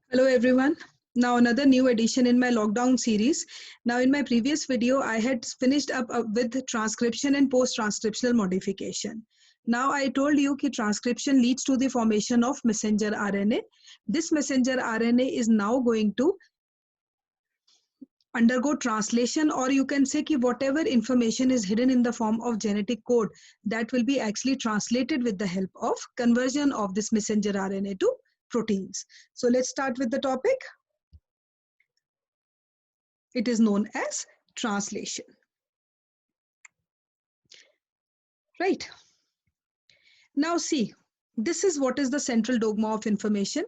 Hello everyone. Now another new edition in my lockdown series. Now in my previous video I had finished up with transcription and post-transcriptional modification. Now I told you that transcription leads to the formation of messenger RNA. This messenger RNA is now going to undergo translation, or you can say that whatever information is hidden in the form of genetic code, that will be actually translated with the help of conversion of this messenger RNA to proteins. So let's start with the topic. It is known as translation. Right. Now see, this is what is the central dogma of information.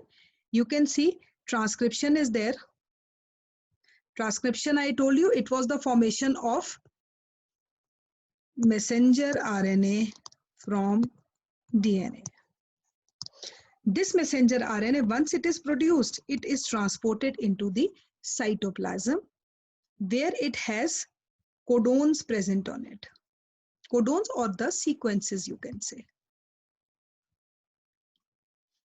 You can see transcription is there. Transcription, I told you, it was the formation of messenger RNA from DNA. This messenger RNA, once it is produced, it is transported into the cytoplasm where it has codons present on it. Codons, or the sequences, you can say,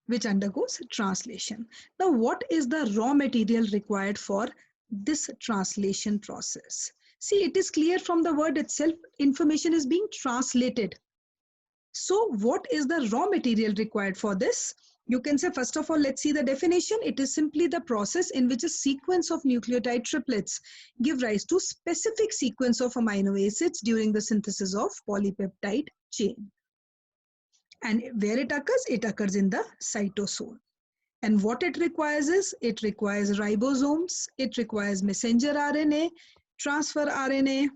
which undergoes translation. Now, what is the raw material required for this translation process? See, it is clear from the word itself, information is being translated. So what is the raw material required for this? You can say, first of all, let's see the definition. It is simply the process in which a sequence of nucleotide triplets give rise to specific sequence of amino acids during the synthesis of polypeptide chain. And where it occurs in the cytosol. And what it requires is, it requires ribosomes, it requires messenger RNA, transfer RNA,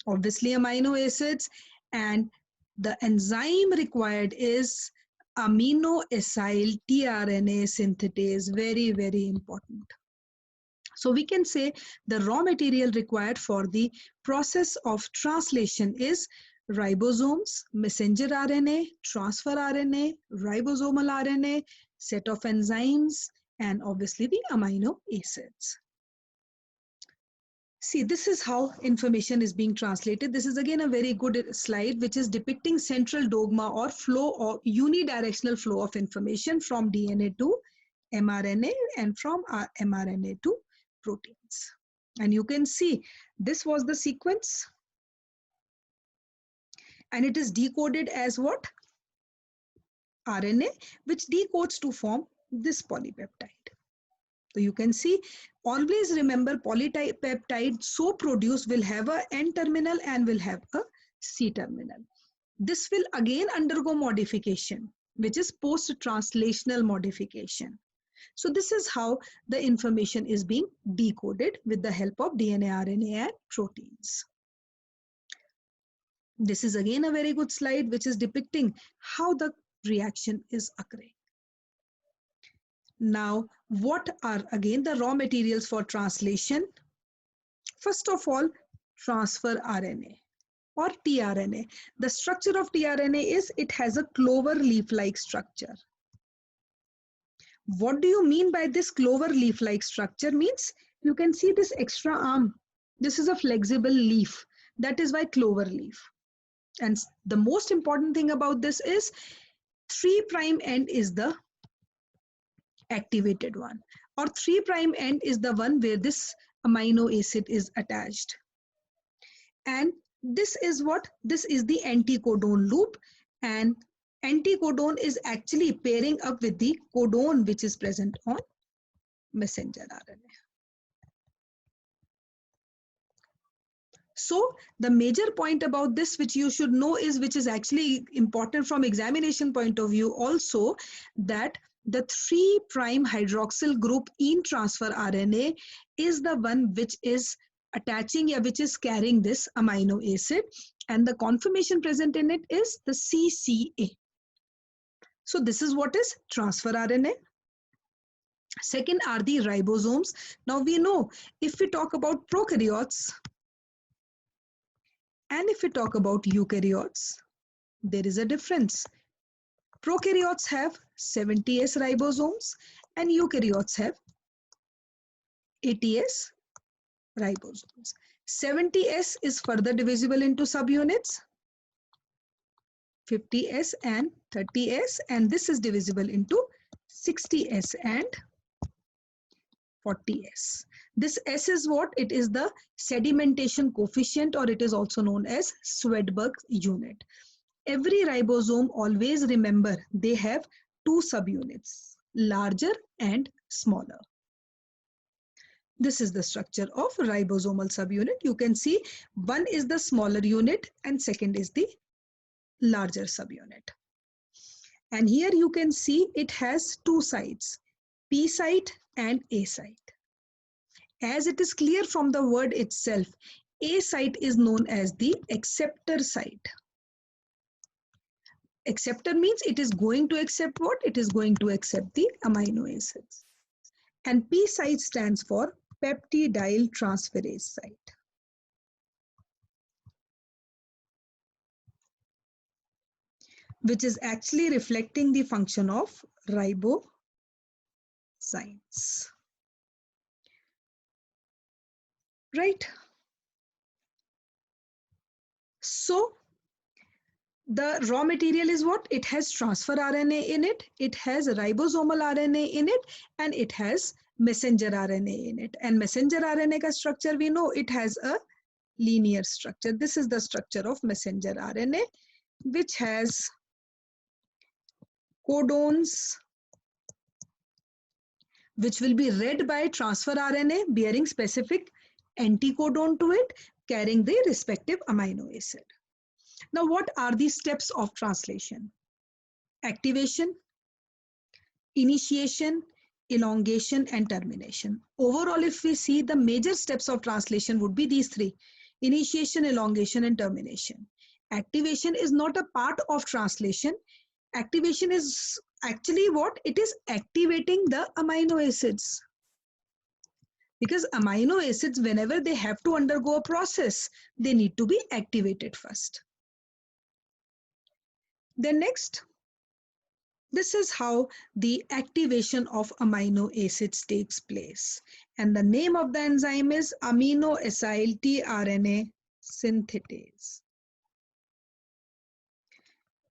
obviously amino acids, and the enzyme required is amino acyl tRNA synthetase, very, very important. So we can say the raw material required for the process of translation is ribosomes, messenger RNA, transfer RNA, ribosomal RNA, set of enzymes, and obviously the amino acids. See, this is how information is being translated. This is again a very good slide which is depicting central dogma or flow or unidirectional flow of information from DNA to mRNA and from mRNA to proteins. And you can see this was the sequence, and it is decoded as what? RNA, which decodes to form this polypeptide. So you can see, always remember, polypeptide so produced will have a N terminal and will have a C terminal. This will again undergo modification, which is post-translational modification. So this is how the information is being decoded with the help of DNA, RNA, and proteins. This is again a very good slide which is depicting how the reaction is occurring. Now, what are again the raw materials for translation? First of all, transfer RNA or tRNA. The structure of tRNA is it has a clover leaf-like structure. What do you mean by this clover leaf-like structure? Means you can see this extra arm. This is a flexible leaf. That is why clover leaf. And the most important thing about this is 3' end is the activated one, or 3' end is the one where this amino acid is attached. And this is what? This is the anticodon loop, and anticodon is actually pairing up with the codon which is present on messenger RNA. So the major point about this which you should know is, which is actually important from examination point of view also, that the 3' hydroxyl group in transfer RNA is the one which is attaching, or which is carrying this amino acid, and the conformation present in it is the CCA. So this is what is transfer RNA. Second are the ribosomes. Now we know, if we talk about prokaryotes and if we talk about eukaryotes, there is a difference. Prokaryotes have 70S ribosomes and eukaryotes have 80S ribosomes. 70S is further divisible into subunits, 50S and 30S, and this is divisible into 60S and 40S. This S is what? It is the sedimentation coefficient, or it is also known as Swedberg unit. Every ribosome, always remember, they have two subunits, larger and smaller. This is the structure of ribosomal subunit. You can see one is the smaller unit and second is the larger subunit. And here you can see it has two sites, P site and A site. As it is clear from the word itself, A site is known as the acceptor site. Acceptor means it is going to accept what? It is going to accept the amino acids. And P site stands for peptidyl transferase site. Which is actually reflecting the function of ribozymes. Right? So the raw material is what? It has transfer RNA in it, it has ribosomal RNA in it, and it has messenger RNA in it. And messenger RNA ka structure we know, it has a linear structure. This is the structure of messenger RNA, which has codons, which will be read by transfer RNA bearing specific anticodon to it, carrying the respective amino acid. Now, what are the steps of translation? Activation, initiation, elongation, and termination. Overall, if we see, the major steps of translation would be these three: initiation, elongation, and termination. Activation is not a part of translation. Activation is actually what? It is activating the amino acids. Because amino acids, whenever they have to undergo a process, they need to be activated first. Then next, this is how the activation of amino acids takes place. And the name of the enzyme is amino acyl tRNA synthetase.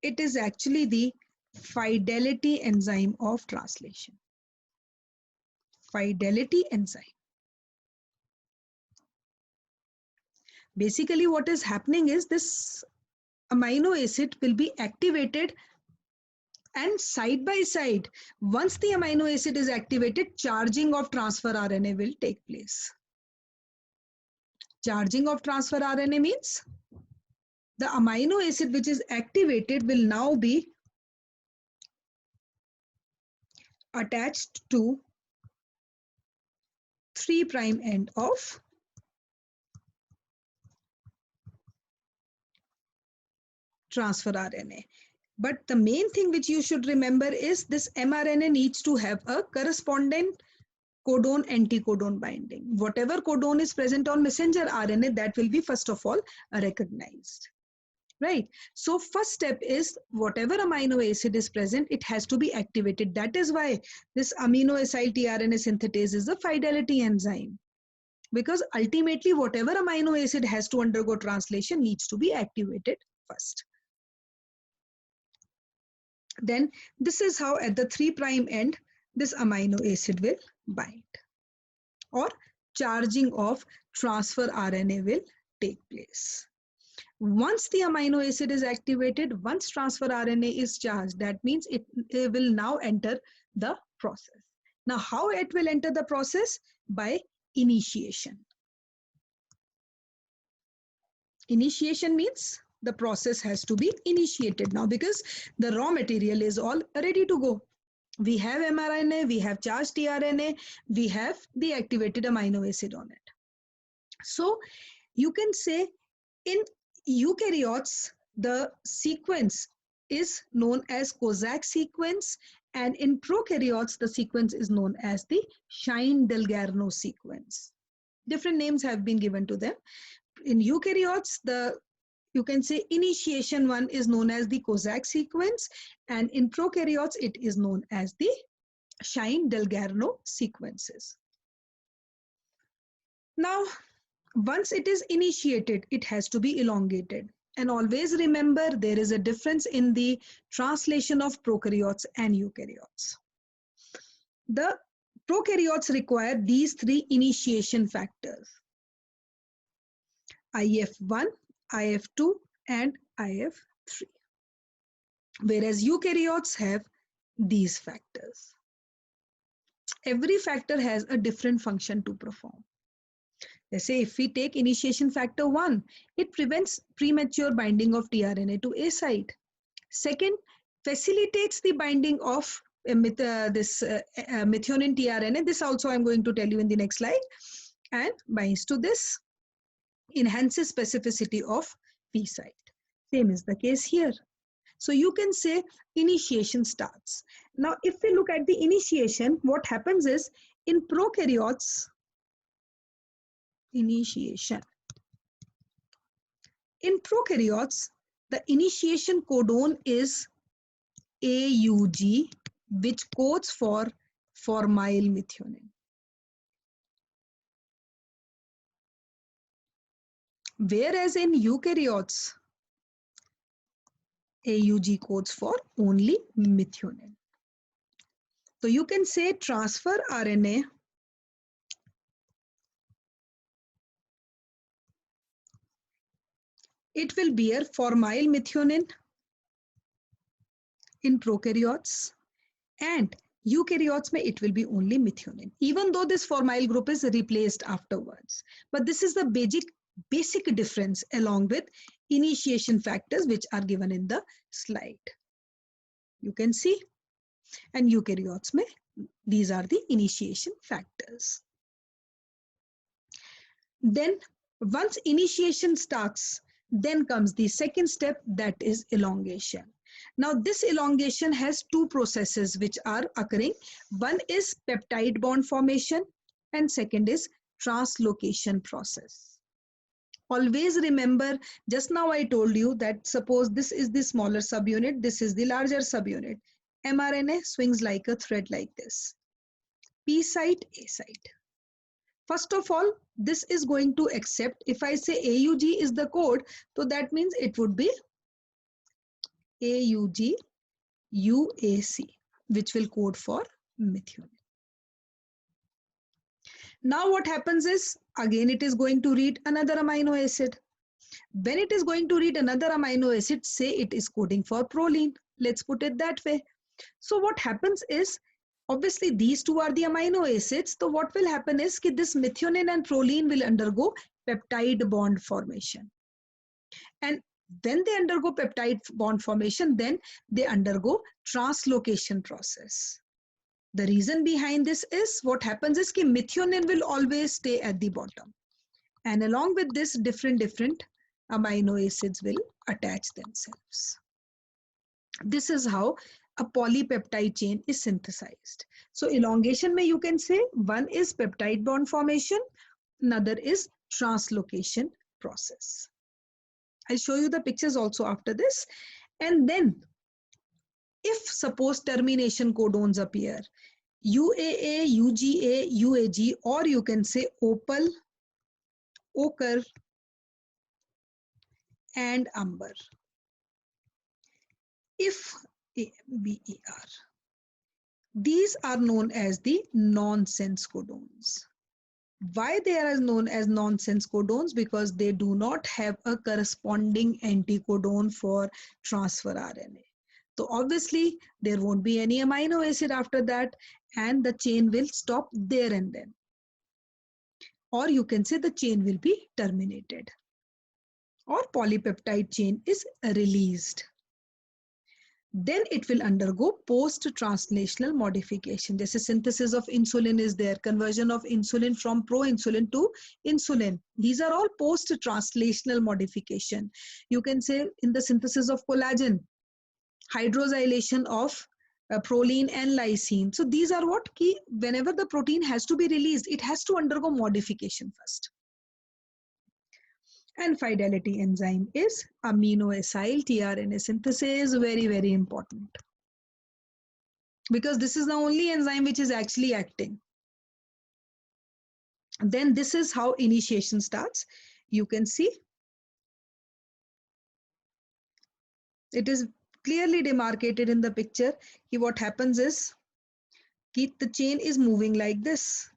It is actually the fidelity enzyme of translation. Fidelity enzyme. Basically, what is happening is this amino acid will be activated, and side by side, once the amino acid is activated, charging of transfer RNA will take place. Charging of transfer RNA means the amino acid which is activated will now be attached to 3' end of transfer RNA. But the main thing which you should remember is this mRNA needs to have a corresponding codon anticodon binding. Whatever codon is present on messenger RNA, that will be first of all recognized. Right? So first step is whatever amino acid is present, it has to be activated. That is why this amino acyl tRNA synthetase is a fidelity enzyme. Because ultimately whatever amino acid has to undergo translation needs to be activated first. Then this is how at the 3' end this amino acid will bind, or charging of transfer RNA will take place. Once the amino acid is activated, once transfer RNA is charged, that means it will now enter the process. Now, how it will enter the process? By initiation. Initiation means the process has to be initiated now, because the raw material is all ready to go. We have mRNA, we have charged tRNA, we have the activated amino acid on it. So you can say in eukaryotes, the sequence is known as Kozak sequence, and in prokaryotes, the sequence is known as the Shine-Dalgarno sequence. Different names have been given to them. In eukaryotes, you can say initiation one is known as the Kozak sequence, and in prokaryotes, it is known as the Shine-Dalgarno sequences. Now, once it is initiated, it has to be elongated. And always remember, there is a difference in the translation of prokaryotes and eukaryotes. The Prokaryotes require these three initiation factors: IF1, IF2, and IF3. Whereas eukaryotes have these factors. Every factor has a different function to perform. Let's say if we take initiation factor 1, it prevents premature binding of tRNA to A site. Second, facilitates the binding of methionine tRNA. This also I'm going to tell you in the next slide. And binds to this, enhances specificity of P site. Same is the case here. So you can say initiation starts. Now, if we look at the initiation, what happens is in prokaryotes, initiation. In prokaryotes, the initiation codon is AUG, which codes for formyl methionine. Whereas in eukaryotes, AUG codes for only methionine. So you can say transfer RNA it will bear formyl methionine in prokaryotes, and eukaryotes mein it will be only methionine, even though this formyl group is replaced afterwards. But this is the basic difference along with initiation factors which are given in the slide. You can see, and eukaryotes mein these are the initiation factors. Then once initiation starts, then comes the second step, that is elongation. Now this elongation has two processes which are occurring. One is peptide bond formation and second is translocation process. Always remember, just now I told you that suppose this is the smaller subunit, this is the larger subunit. mRNA swings like a thread like this. P site, A site. First of all, this is going to accept, if I say AUG is the code, so that means it would be AUG UAC, which will code for methionine. Now what happens is, again it is going to read another amino acid. When it is going to read another amino acid, say it is coding for proline. Let's put it that way. So what happens is, obviously these two are the amino acids. So what will happen is that this methionine and proline will undergo peptide bond formation. And when they undergo peptide bond formation, then they undergo translocation process. The reason behind this is, what happens is that methionine will always stay at the bottom. And along with this, different amino acids will attach themselves. This is how a polypeptide chain is synthesized. So elongation mein you can say one is peptide bond formation, another is translocation process. I'll show you the pictures also after this. And then if suppose termination codons appear, UAA, UGA, UAG, or you can say opal, ochre, and amber. If BER, these are known as the nonsense codons. Why they are known as nonsense codons? Because they do not have a corresponding anticodon for transfer RNA. So obviously there won't be any amino acid after that, and the chain will stop there and then. Or you can say the chain will be terminated, or polypeptide chain is released. Then it will undergo post-translational modification. This is synthesis of insulin is there, conversion of insulin from proinsulin to insulin. These are all post-translational modification. You can say in the synthesis of collagen, hydroxylation of proline and lysine. So these are what key, whenever the protein has to be released, it has to undergo modification first. And fidelity enzyme is amino-acyl tRNA synthesis, very, very important. Because this is the only enzyme which is actually acting. Then this is how initiation starts. You can see it is clearly demarcated in the picture. What happens is The chain is moving like this.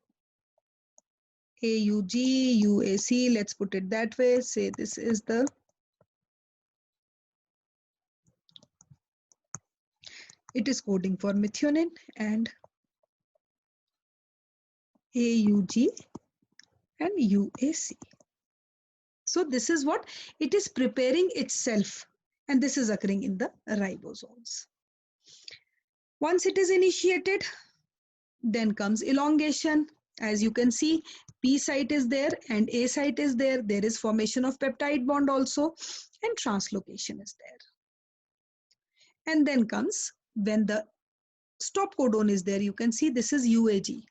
AUG, UAC, let's put it that way. Say this is the it is coding for methionine, and AUG and UAC. So this is what it is preparing itself, and this is occurring in the ribosomes. Once it is initiated, then comes elongation. As you can see, P site is there and A site is there. There is formation of peptide bond also, and translocation is there. And then comes when the stop codon is there. You can see this is UAG,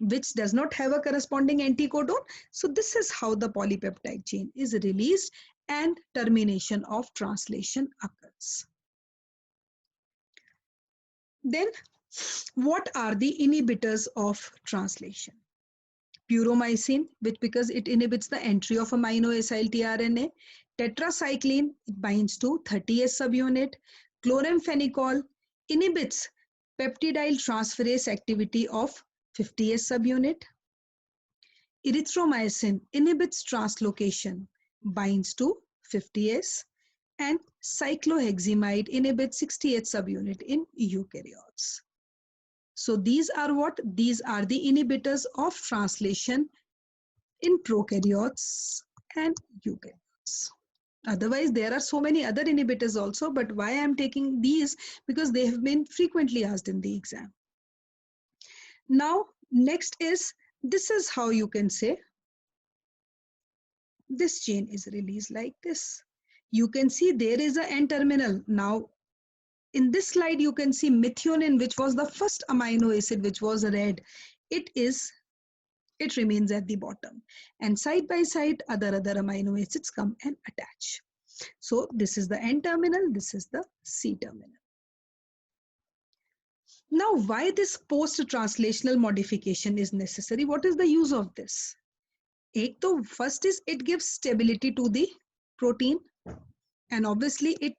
which does not have a corresponding anticodon. So this is how the polypeptide chain is released and termination of translation occurs. Then what are the inhibitors of translation? Puromycin, which because it inhibits the entry of amino acyl tRNA. Tetracycline, it binds to 30S subunit. Chloramphenicol inhibits peptidyl transferase activity of 50S subunit. Erythromycin inhibits translocation, binds to 50S, and cycloheximide inhibits 68 subunit in eukaryotes. So these are what? These are the inhibitors of translation in prokaryotes and eukaryotes. Otherwise, there are so many other inhibitors also, but why I am taking these? Because they have been frequently asked in the exam. Now, next is, this is how you can say this chain is released like this. You can see there is an N-terminal. Now, in this slide, you can see methionine, which was the first amino acid, which was red. It remains at the bottom. And side by side, other amino acids come and attach. So this is the N-terminal, this is the C-terminal. Now, why this post-translational modification is necessary? What is the use of this? First is it gives stability to the protein, and obviously it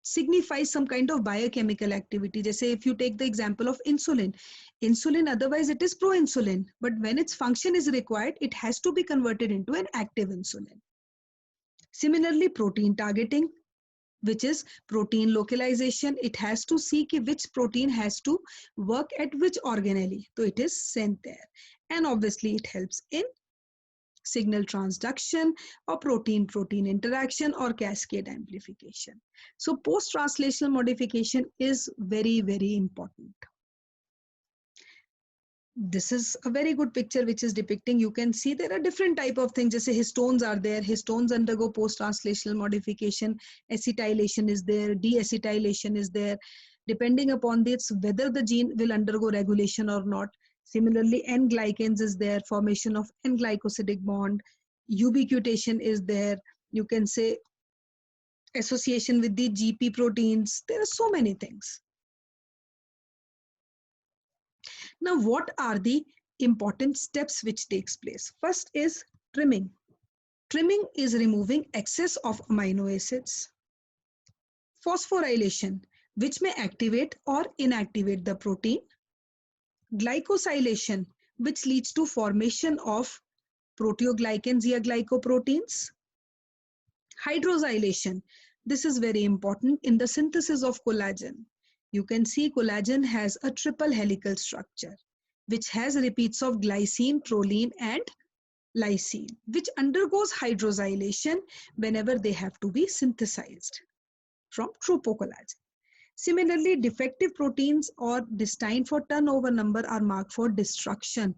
signifies some kind of biochemical activity. Just say if you take the example of insulin, otherwise it is proinsulin, but when its function is required, it has to be converted into an active insulin. Similarly, protein targeting, which is protein localization, it has to see which protein has to work at which organelle. So it is sent there. And obviously it helps in signal transduction or protein-protein interaction or cascade amplification. So post-translational modification is very, very important. This is a very good picture which is depicting, you can see there are different type of things. Just say histones are there. Histones undergo post-translational modification. Acetylation is there. Deacetylation is there. Depending upon this, whether the gene will undergo regulation or not. Similarly, N-glycans is there. Formation of N-glycosidic bond. Ubiquitation is there. You can say association with the GP proteins. There are so many things. Now, what are the important steps which takes place? First is trimming. Trimming is removing excess of amino acids. Phosphorylation, which may activate or inactivate the protein. Glycosylation, which leads to formation of proteoglycans or glycoproteins. Hydrosylation, this is very important in the synthesis of collagen. You can see collagen has a triple helical structure, which has repeats of glycine, proline, and lysine, which undergoes hydrosylation whenever they have to be synthesized from tropocollagen. Similarly, defective proteins or destined for turnover number are marked for destruction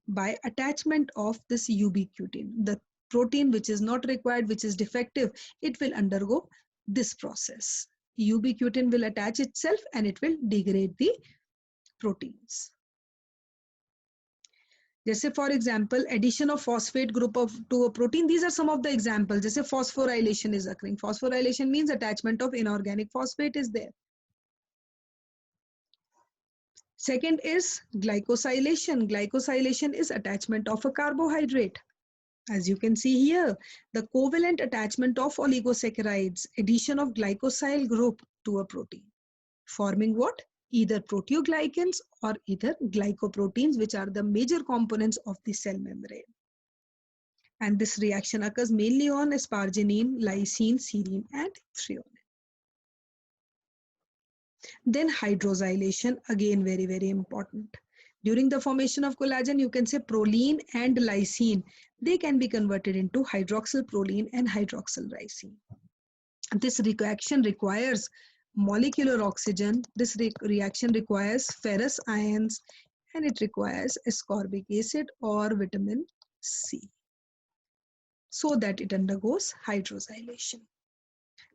by attachment of this ubiquitin. The protein which is not required, which is defective, it will undergo this process. Ubiquitin will attach itself and it will degrade the proteins. Just say, for example, addition of phosphate group to a protein. These are some of the examples. Just say phosphorylation is occurring. Phosphorylation means attachment of inorganic phosphate is there. Second is glycosylation. Glycosylation is attachment of a carbohydrate. As you can see here, the covalent attachment of oligosaccharides, addition of glycosyl group to a protein, forming what? either proteoglycans or either glycoproteins, which are the major components of the cell membrane. And this reaction occurs mainly on asparagine, lysine, serine, and threonine. Then hydroxylation, again very, very important. During the formation of collagen, you can say proline and lysine, they can be converted into hydroxylproline and hydroxylrysine. This reaction requires molecular oxygen, this reaction requires ferrous ions, and it requires ascorbic acid or vitamin C so that it undergoes hydroxylation.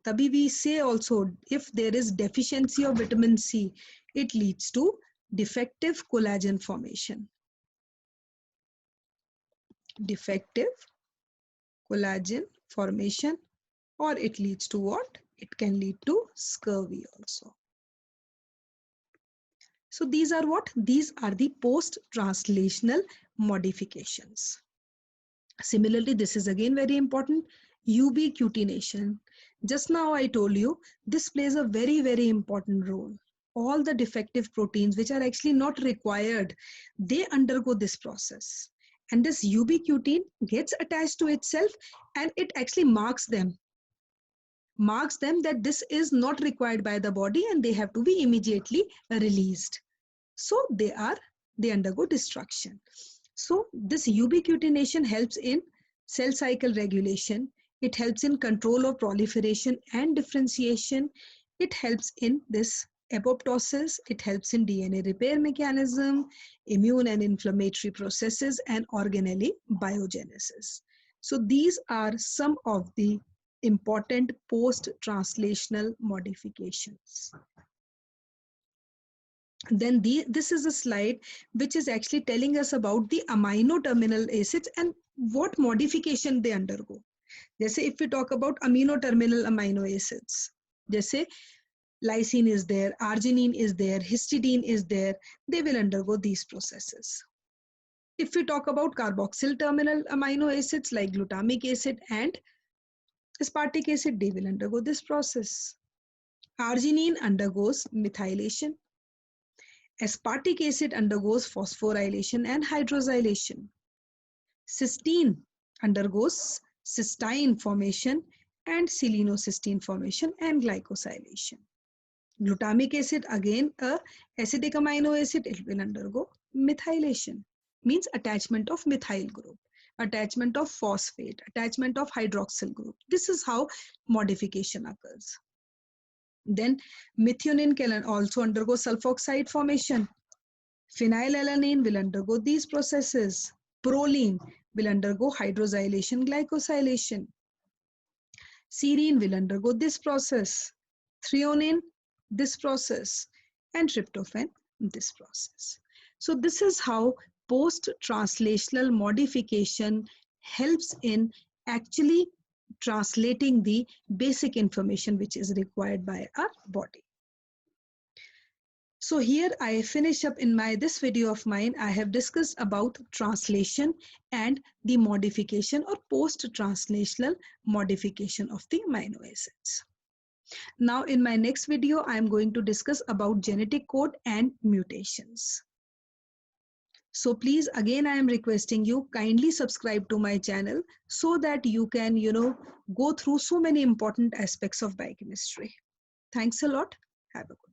Tabhi we say also, if there is deficiency of vitamin C, it leads to defective collagen formation. Defective collagen formation, or it leads to what? It can lead to scurvy also. So these are what? These are the post-translational modifications. Similarly, this is again very important, ubiquitination. Just now I told you, this plays a very, very important role. All the defective proteins which are actually not required, they undergo this process. And this ubiquitin gets attached to itself and it actually marks them that this is not required by the body and they have to be immediately released. So they undergo destruction. So this ubiquitination helps in cell cycle regulation. It helps in control of proliferation and differentiation. It helps in this apoptosis. It helps in DNA repair mechanism, immune and inflammatory processes, and organelle biogenesis. So these are some of the important post-translational modifications. Then this is a slide which is actually telling us about the amino terminal acids and what modification they undergo. जैसे if we talk about amino terminal amino acids, जैसे lysine is there, arginine is there, histidine is there, they will undergo these processes. If we talk about carboxyl terminal amino acids like glutamic acid and aspartic acid, they will undergo this process. Arginine undergoes methylation. Aspartic acid undergoes phosphorylation and hydroxylation. Cysteine undergoes cysteine formation and selenocysteine formation and glycosylation. Glutamic acid, again a acidic amino acid, it will undergo methylation, means attachment of methyl group, attachment of phosphate, attachment of hydroxyl group. This is how modification occurs. Then methionine can also undergo sulfoxide formation. Phenylalanine will undergo these processes. Proline will undergo hydroxylation, glycosylation. Serine will undergo this process. Threonine, this process. And tryptophan, this process. So this is how post-translational modification helps in actually translating the basic information which is required by our body. So here I finish up in this video of mine. I have discussed about translation and the modification or post-translational modification of the amino acids. Now in my next video, I am going to discuss about genetic code and mutations. So please, again, I am requesting you kindly subscribe to my channel so that you can, go through so many important aspects of biochemistry. Thanks a lot. Have a good day.